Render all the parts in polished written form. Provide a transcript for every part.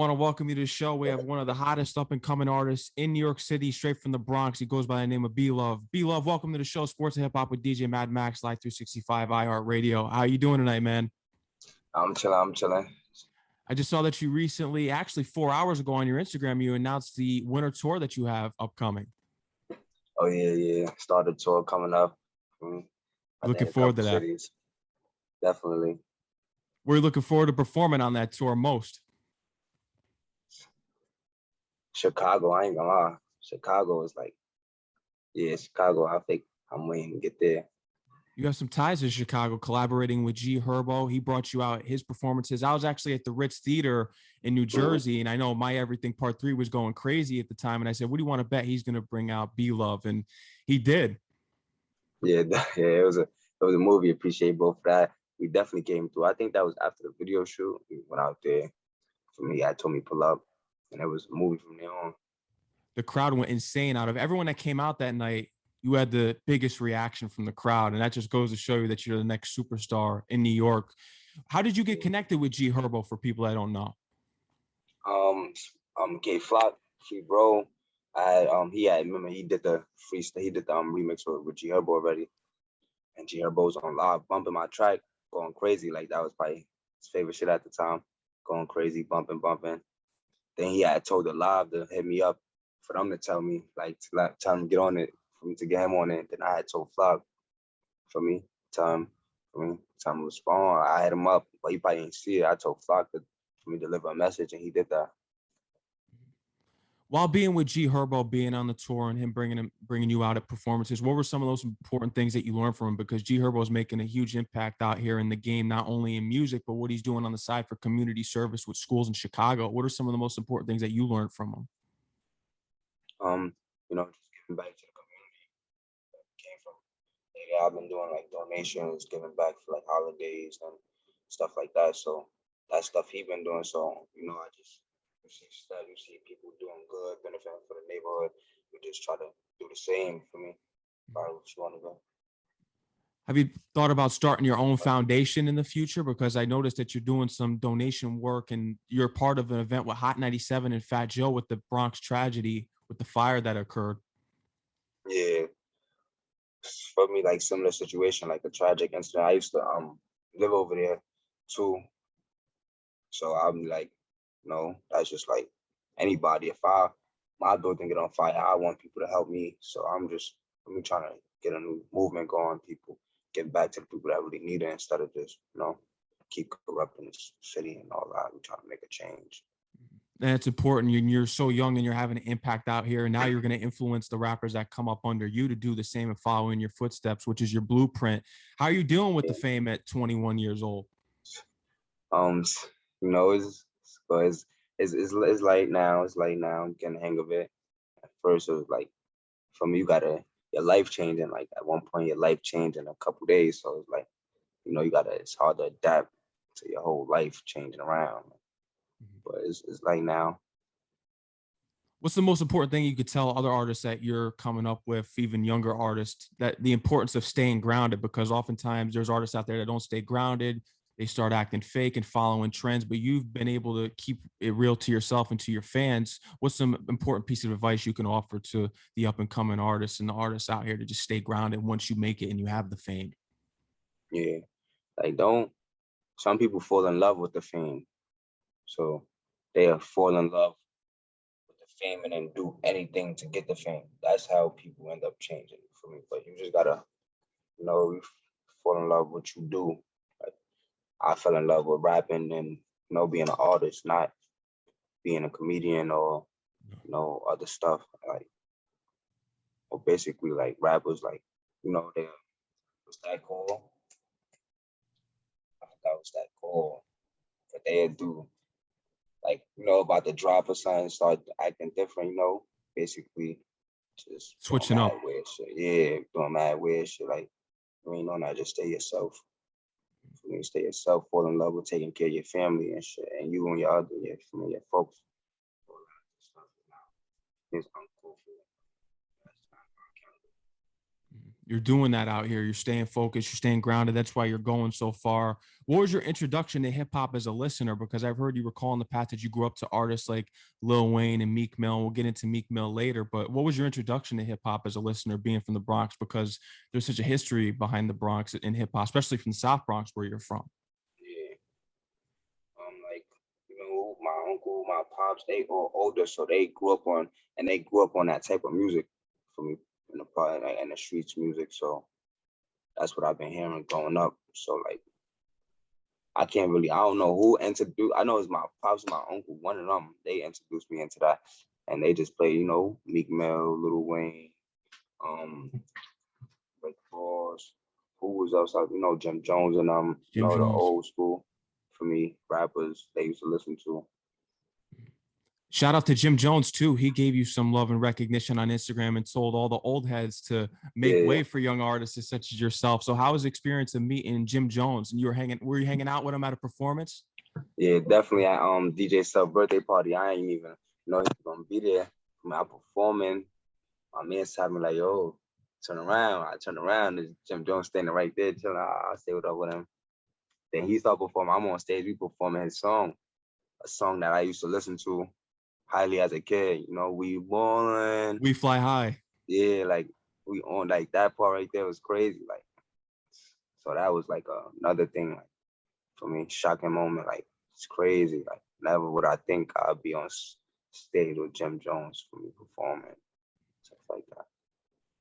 Want to welcome you to the show. We have one of the hottest up and coming artists in New York City, straight from the Bronx. He goes by the name of B-Lovee. B-Lovee, welcome to the show, Sports and Hip Hop with DJ Mad Max, Live 365, iHeartRadio. How you doing tonight, man? I'm chilling. I just saw that you recently, actually 4 hours ago on your Instagram, you announced the winter tour that you have upcoming. Oh yeah. Started tour coming up. Looking forward to that. Cities. Definitely. We're looking forward to performing on that tour most. Chicago, I ain't gonna lie. Chicago is like, Chicago. I think I'm waiting to get there. You have some ties to Chicago, collaborating with G-Herbo. He brought you out his performances. I was actually at the Ritz Theater in New Jersey, and I know My Everything Part 3 was going crazy at the time. And I said, what do you want to bet he's going to bring out B-Lovee? And he did. Yeah, it was a movie. Appreciate both for that. We definitely came through. I think that was after the video shoot. We went out there. For me, I told me pull up, and it was a movie from there on. The crowd went insane. Out of everyone that came out that night, you had the biggest reaction from the crowd. And that just goes to show you that you're the next superstar in New York. How did you get connected with G-Herbo for people that don't know? K-Flock, Free Bro. He did the remix with G-Herbo already. And G-Herbo's on live bumping my track, going crazy. Like that was probably his favorite shit at the time. Going crazy, bumping. Then he had told the live to hit me up for them to tell me, tell him to get on it, for me to get him on it. Then I had told Flock for me, tell him to respond. I had him up, but he probably didn't see it. I told Flock for me to deliver a message, and he did that. While being with G-Herbo, being on the tour, and him bringing you out at performances, what were some of those important things that you learned from him? Because G-Herbo is making a huge impact out here in the game, not only in music, but what he's doing on the side for community service with schools in Chicago. What are some of the most important things that you learned from him? Just giving back to the community. Came from, I've been doing like donations, giving back for like holidays and stuff like that. So that stuff he been doing. So, I just, you see people doing good, benefiting for the neighborhood. We just try to do the same for me. Have you thought about starting your own foundation in the future? Because I noticed that you're doing some donation work, and you're part of an event with Hot 97 and Fat Joe with the Bronx tragedy with the fire that occurred. Yeah. For me, like similar situation, like a tragic incident. I used to live over there too. So I'm like, that's just like anybody. If my building get on fire, I want people to help me. So I'm trying to get a new movement going, people get back to the people that really need it instead of just, keep corrupting this city and all that. We're trying to make a change. And it's important. You're so young and you're having an impact out here. And now you're going to influence the rappers that come up under you to do the same and follow in your footsteps, which is your blueprint. How are you dealing with the fame at 21 years old? It's late now. I'm getting the hang of it. At first, it was like, for me, your life changing. Like at one point, your life changed in a couple days. So it's like, it's hard to adapt to your whole life changing around. But it's like now. What's the most important thing you could tell other artists that you're coming up with, even younger artists, that the importance of staying grounded? Because oftentimes there's artists out there that don't stay grounded. They start acting fake and following trends, but you've been able to keep it real to yourself and to your fans. What's some important piece of advice you can offer to the up and coming artists and the artists out here to just stay grounded once you make it and you have the fame? Yeah. Some people fall in love with the fame. So they fall in love with the fame and then do anything to get the fame. That's how people end up changing for me. But you just gotta, fall in love with what you do. Like I fell in love with rapping and, being an artist, not being a comedian or, other stuff. Or basically like rappers, like, they was that cool. I forgot what's that cool. But they do, like, about to drop or something, start acting different, basically just switching up. Weird shit. Yeah, doing mad weird shit. Like, not just stay yourself. Stay yourself, fall in love with taking care of your family and shit, and you and your folks. You're doing that out here. You're staying focused. You're staying grounded. That's why you're going so far. What was your introduction to hip hop as a listener? Because I've heard you recall in the past that you grew up to artists like Lil Wayne and Meek Mill. We'll get into Meek Mill later. But what was your introduction to hip hop as a listener, being from the Bronx? Because there's such a history behind the Bronx in hip hop, especially from the South Bronx where you're from. Yeah. Like, my uncle, my pops, they all older, so they grew up on that type of music for me in the part, like, in the streets music. So that's what I've been hearing growing up. So like, I don't know who introduced. I know it's my pops, my uncle, one of them. They introduced me into that, and they just play, Meek Mill, Lil Wayne, um, Rick Ross. Who was else? Jim Jones and Jim the Jones. old school for me rappers they used to listen to. Shout out to Jim Jones too. He gave you some love and recognition on Instagram and told all the old heads to make Yeah, way for young artists such as yourself. So how was the experience of meeting Jim Jones? And were you hanging out with him at a performance? yeah, definitely at DJ Sub birthday party. I ain't even know he was gonna be there. When I performing, my man told me like, "Yo, turn around." I turned around, there's Jim Jones standing right there, chilling. I stay with up with him. Then he started performing. I'm on stage. We performing his song, a song that I used to listen to highly as a kid. We born. We fly high. Yeah, like we on like that part right there was crazy. Like, so that was like another thing, like, for me, shocking moment. Like, it's crazy. Like, never would I think I'd be on stage with Jim Jones for me performing, stuff like that.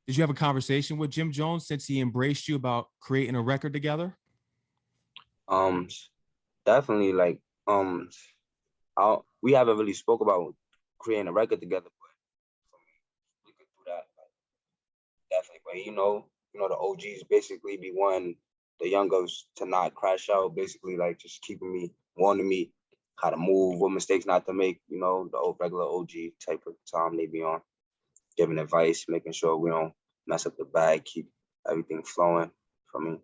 Did you have a conversation with Jim Jones since he embraced you about creating a record together? Um, Definitely, like, we haven't really spoke about creating a record together, but for me, we could do that, like, definitely. But the OGs basically be wanting the youngers to not crash out, basically, like, just keeping me, warning me how to move, what mistakes not to make, the old regular OG type of time they be on, giving advice, making sure we don't mess up the bag, keep everything flowing for me.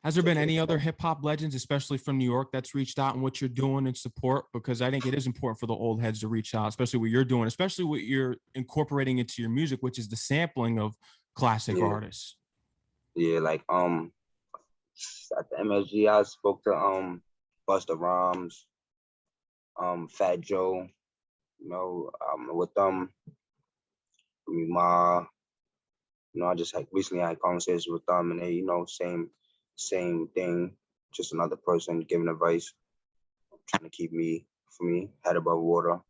Has there been any other hip hop legends, especially from New York, that's reached out and what you're doing and support? Because I think it is important for the old heads to reach out, especially what you're doing, especially what you're incorporating into your music, which is the sampling of classic Yeah, artists. yeah, like at the MSG, I spoke to Busta Rhymes, Fat Joe, with Ma, I just like recently had conversations with them, and they, same thing, just another person giving advice, trying to keep me, for me, head above water.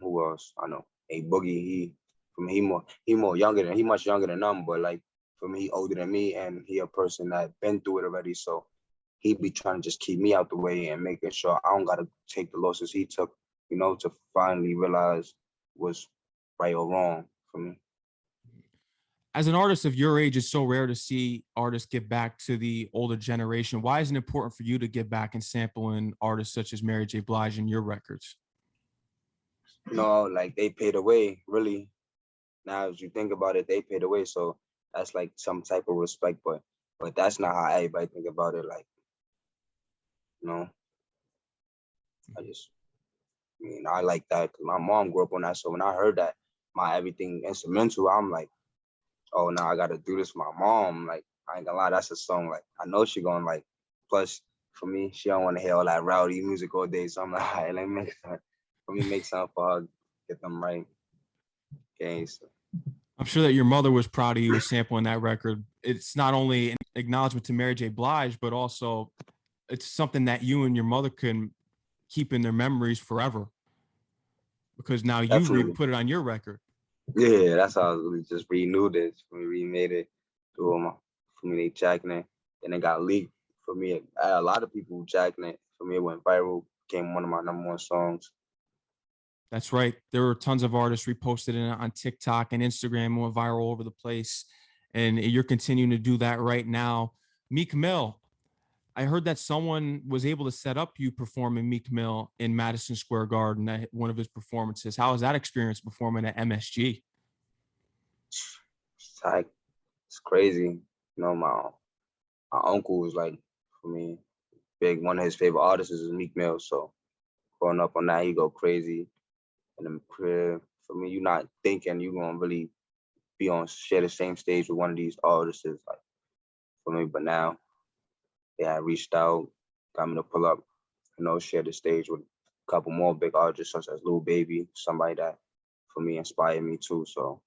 Who else? I know a Boogie. He much younger than them, but like for me, he older than me, and he a person that been through it already. So he be trying to just keep me out the way and making sure I don't gotta take the losses he took, to finally realize was right or wrong for me. As an artist of your age, it's so rare to see artists give back to the older generation. Why is it important for you to give back and sampling artists such as Mary J. Blige in your records? Like they paid away, really. Now, as you think about it, they paid away, so that's like some type of respect. But that's not how everybody think about it. Like, you know, I like that because my mom grew up on that. So when I heard that my everything instrumental, I'm like, oh, now I got to do this for my mom. Like, I ain't gonna lie, that's a song. Like, I know she gonna like. Plus, for me, she don't want to hear all that rowdy music all day. So I'm like, all right, let me make something for her, get them right. Okay, so. I'm sure that your mother was proud of you sampling that record. It's not only an acknowledgement to Mary J. Blige, but also it's something that you and your mother can keep in their memories forever. Because now you put it on your record. Yeah, that's how we just renewed it. We remade it for me. They jacking it, then it got leaked for me. A lot of people jacking it for me. It went viral, became one of my #1 songs. That's right. There were tons of artists reposted it on TikTok and Instagram, went viral all over the place. And you're continuing to do that right now. Meek Mill, I heard that someone was able to set up you performing Meek Mill in Madison Square Garden at one of his performances. How was that experience performing at MSG? It's crazy. My uncle was like, for me, big. One of his favorite artists is Meek Mill. So growing up on that, he go crazy in the crib. For me, you're not thinking you're gonna really share the same stage with one of these artists, like for me. But now they had reached out, got me to pull up, share the stage with a couple more big artists such as Lil Baby, somebody that for me inspired me too. So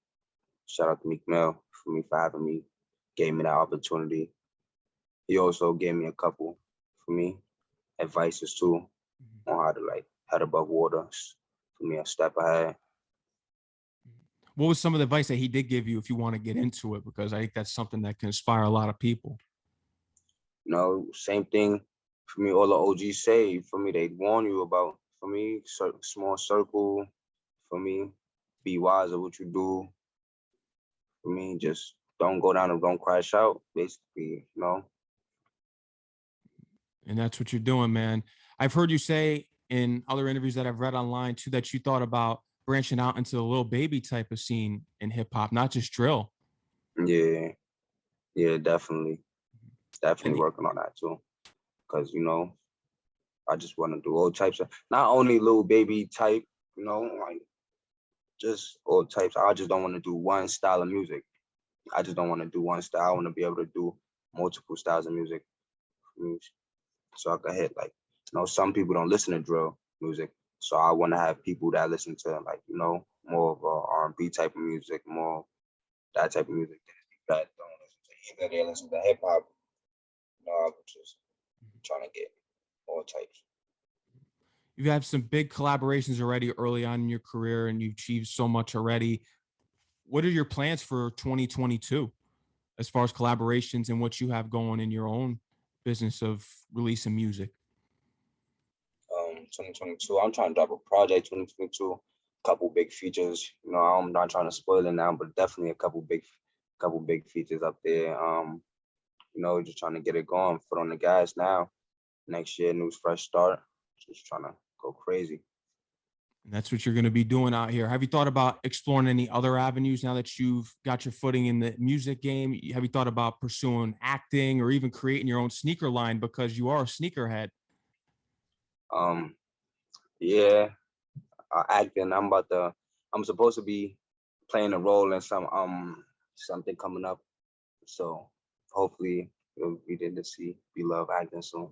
shout out to Meek Mill for having me, gave me that opportunity. He also gave me a couple for me advices too on how to like head above water for me, a step ahead. What was some of the advice that he did give you if you want to get into it? Because I think that's something that can inspire a lot of people. Same thing for me, all the OGs say, for me, they warn you about, for me, small circle, for me, be wise of what you do. For me, just don't go down and don't crash out, basically. And that's what you're doing, man. I've heard you say in other interviews that I've read online too, that you thought about branching out into the Lil Baby type of scene in hip hop, not just drill. Yeah, definitely. Definitely working on that too. Cause, I just want to do all types of, not only Lil Baby type, like just all types. I just don't want to do one style of music. I just don't want to do one style. I want to be able to do multiple styles of music. So I can hit some people don't listen to drill music. So I want to have people that listen to more of R&B type of music, more that type of music that don't listen to either. They listen to hip hop. I'm just trying to get all types. You've had some big collaborations already early on in your career, and you've achieved so much already. What are your plans for 2022 as far as collaborations and what you have going in your own business of releasing music? 2022, I'm trying to drop a project. 2022, a couple big features. I'm not trying to spoil it now, but definitely a couple big features up there. Just trying to get it going, foot on the gas now. Next year, new fresh start. Just trying to go crazy. And that's what you're going to be doing out here. Have you thought about exploring any other avenues now that you've got your footing in the music game? Have you thought about pursuing acting or even creating your own sneaker line, because you are a sneakerhead? Yeah, acting. I'm supposed to be playing a role in something coming up. So hopefully we'll be there to see B-Lovee acting soon.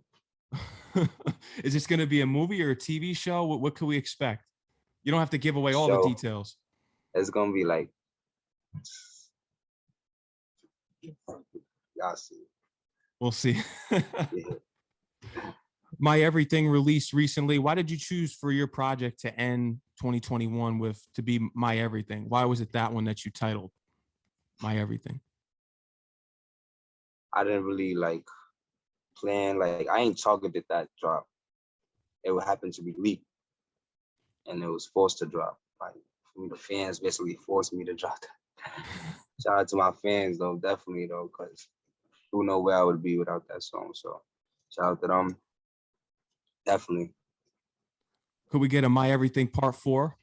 Is this going to be a movie or a TV show? What can we expect? You don't have to give away all the details. It's gonna be like, y'all see. We'll see. My Everything released recently. Why did you choose for your project to end 2021 to be My Everything? Why was it that one that you titled My Everything? I didn't really plan. I ain't targeted that drop. It would happen to be leaked, and it was forced to drop. The fans basically forced me to drop that. Shout out to my fans though, definitely though, because who know where I would be without that song. So shout out to them. Definitely. Could we get a My Everything Part 4?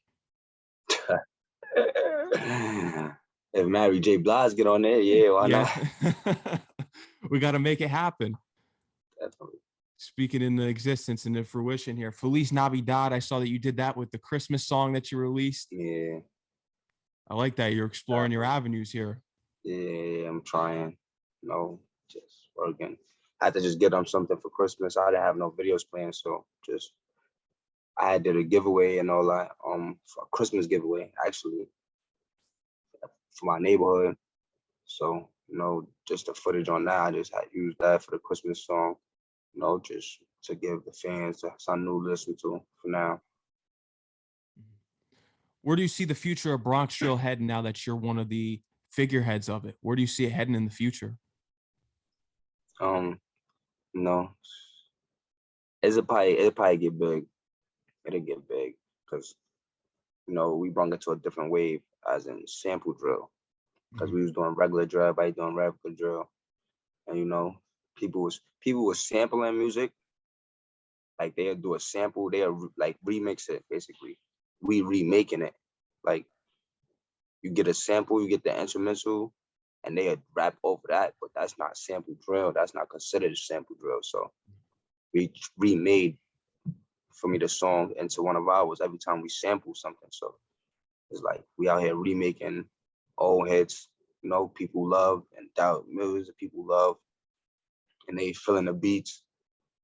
If Mary J. Blige get on there, yeah, why not? We got to make it happen. Definitely. Speaking into existence and into fruition here, Feliz Navidad. I saw that you did that with the Christmas song that you released. Yeah. I like that. You're exploring your avenues here. Yeah, I'm trying. Just working. I had to just get them something for Christmas. I didn't have no videos planned, so I did a giveaway and all that. For a Christmas giveaway, actually, for my neighborhood. So, just the footage on that, I just had used that for the Christmas song, just to give the fans something new to listen to for now. Where do you see the future of Bronx drill heading now that you're one of the figureheads of it? Where do you see it heading in the future? It'll probably get big. It'll get big because, we brought it to a different wave, as in sample drill. Because we was doing regular drill, everybody doing regular drill. And, people was sampling music. Like they'll do a sample, they'll remix it, basically. We remaking it. Like you get a sample, you get the instrumental, and they rap over that, but that's not sample drill. That's not considered a sample drill. So we remade, for me, the song into one of ours every time we sample something. So it's like we out here remaking old hits, you know, people love and doubt music people love, and they feeling the beats,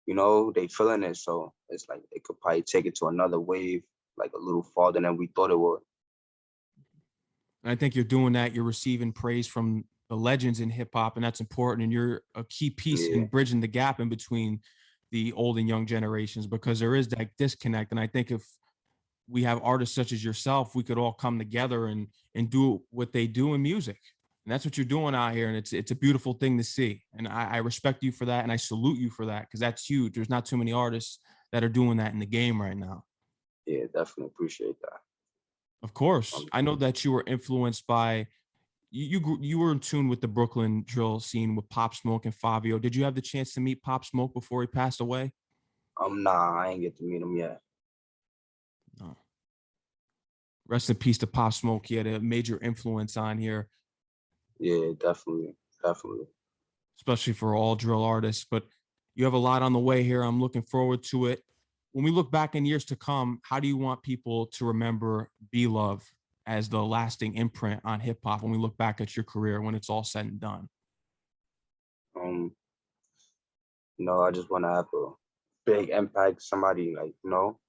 you know, they feeling it. So it's like it could probably take it to another wave, like a little farther than we thought it would. And I think you're doing that. You're receiving praise from the legends in hip hop, and that's important. And you're a key piece Yeah, in bridging the gap in between the old and young generations, because there is that disconnect. And I think if we have artists such as yourself, we could all come together and do what they do in music. And that's what you're doing out here. And it's a beautiful thing to see. And I respect you for that. And I salute you for that, because that's huge. There's not too many artists that are doing that in the game right now. yeah, definitely appreciate that. Of course. Um, I know that you were influenced by you were in tune with the Brooklyn drill scene with Pop Smoke and Fabio. Did you have the chance to meet Pop Smoke before he passed away? nah, I ain't get to meet him yet. No. Rest in peace to Pop Smoke. He had a major influence on here, Yeah, definitely, definitely. especially for all drill artists. But you have a lot on the way here. I'm looking forward to it. When we look back in years to come, how do you want people to remember B-Love as the lasting imprint on hip hop when we look back at your career when it's all said and done? Um, you know, I just want to have a big impact. Somebody like, you know,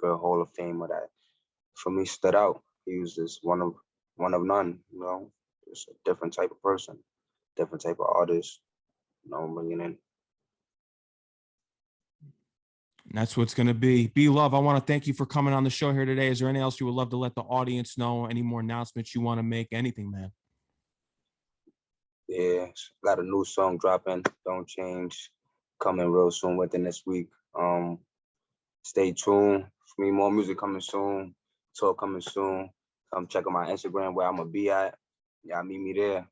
good Hall of Fame or that for me stood out. He was just one of none. You know, just a different type of person, different type of artist. You know, bringing in. And that's what's going to be. B-Love, I want to thank you for coming on the show here today. Is there anything else you would love to let the audience know? Any more announcements you want to make? Anything, man? Yeah, got a new song dropping. Don't change. Coming real soon within this week. Stay tuned for me. More music coming soon. Tour coming soon. Come check out my Instagram where I'm gonna be at. Yeah, meet me there.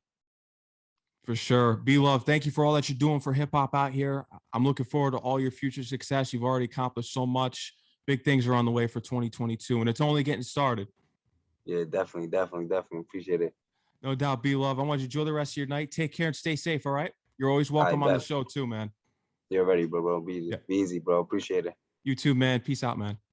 For sure. B-Love, thank you for all that you're doing for hip hop out here. I'm looking forward to all your future success. You've already accomplished so much. Big things are on the way for 2022, and it's only getting started. Yeah, definitely, definitely, definitely appreciate it. No doubt, B-Love. I want you to enjoy the rest of your night. Take care and stay safe, all right? You're always I welcome on the bet show too, man. you're ready, bro. Be Yeah. easy, bro. Appreciate it. You too, man. Peace out, man.